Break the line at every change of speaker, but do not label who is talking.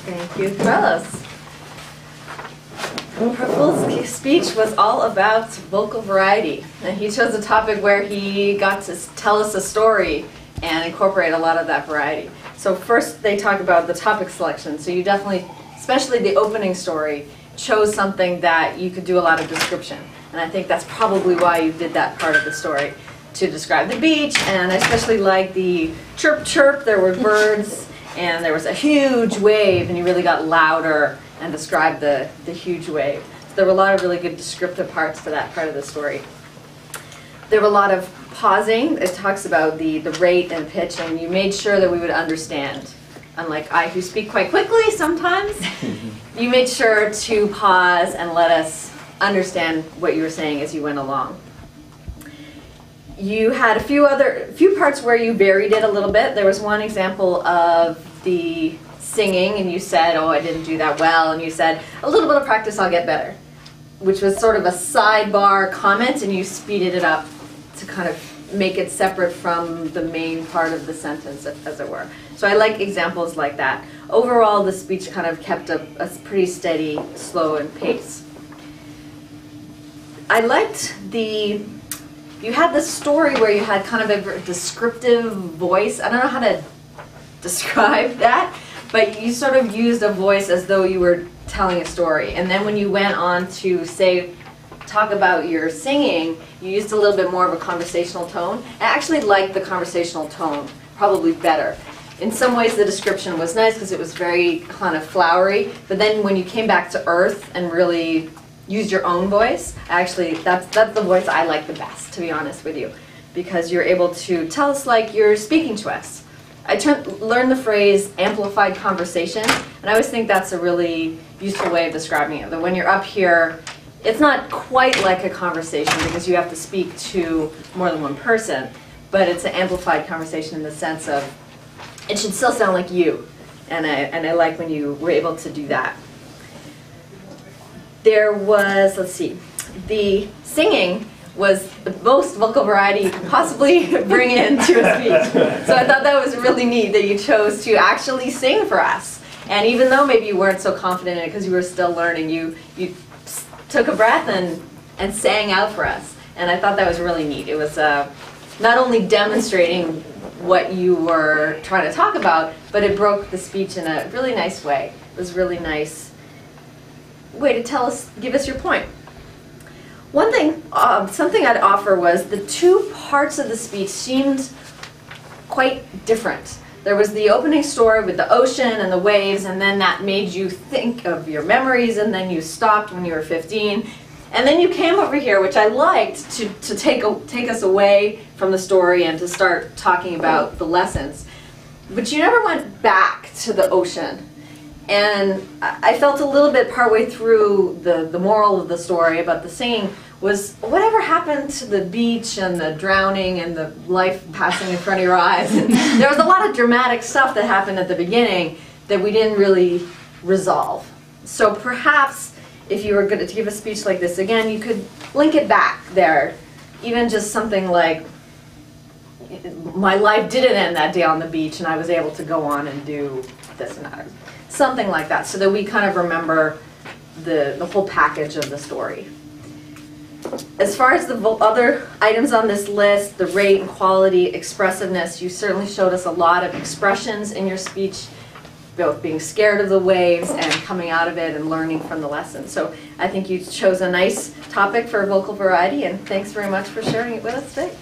Thank you, Carlos. Praful's speech was all about vocal variety, and he chose a topic where he got to tell us a story and incorporate a lot of that variety. So first they talk about the topic selection, so you definitely, especially the opening story, chose something that you could do a lot of description. And I think that's probably why you did that part of the story, to describe the beach, and I especially like the chirp chirp, there were birds, and there was a huge wave, and you really got louder and described the huge wave. So there were a lot of really good descriptive parts to that part of the story. There were a lot of pausing. It talks about the rate and pitch, and you made sure that we would understand. Unlike I, who speak quite quickly sometimes, you made sure to pause and let us understand what you were saying as you went along. You had a few parts where you varied it a little bit. There was one example of the singing, and you said, oh, I didn't do that well, and you said, a little bit of practice, I'll get better, which was sort of a sidebar comment, and you speeded it up to kind of make it separate from the main part of the sentence, as it were. So I like examples like that. Overall, the speech kind of kept a pretty steady, slow and pace. I liked you had this story where you had kind of a descriptive voice. I don't know how to describe that, but you sort of used a voice as though you were telling a story. And then when you went on to talk about your singing, you used a little bit more of a conversational tone. I actually liked the conversational tone probably better. In some ways the description was nice because it was very kind of flowery, but then when you came back to earth and really used your own voice, actually that's the voice I like the best, to be honest with you, because you're able to tell us like you're speaking to us. I learned the phrase amplified conversation, and I always think that's a really useful way of describing it, that when you're up here, it's not quite like a conversation because you have to speak to more than one person, but it's an amplified conversation in the sense of it should still sound like you, and I like when you were able to do that. There was, let's see, the singing was the most vocal variety you could possibly bring into a speech. So I thought that was really neat that you chose to actually sing for us. And even though maybe you weren't so confident in it because you were still learning, you took a breath and sang out for us. And I thought that was really neat. It was not only demonstrating what you were trying to talk about, but it broke the speech in a really nice way. It was a really nice way to give us your point. One thing, something I'd offer was the two parts of the speech seemed quite different. There was the opening story with the ocean and the waves, and then that made you think of your memories, and then you stopped when you were 15. And then you came over here, which I liked, to take us away from the story and to start talking about the lessons. But you never went back to the ocean. And I felt a little bit partway through the moral of the story about the singing was, whatever happened to the beach and the drowning and the life passing in front of your eyes? And there was a lot of dramatic stuff that happened at the beginning that we didn't really resolve. So perhaps if you were going to give a speech like this again, you could link it back there. Even just something like, my life didn't end that day on the beach and I was able to go on and do this and that. Something like that, so that we kind of remember the whole package of the story. As far as the other items on this list, the rate and quality, expressiveness, you certainly showed us a lot of expressions in your speech, both being scared of the waves and coming out of it and learning from the lesson. So I think you chose a nice topic for vocal variety, and thanks very much for sharing it with us today.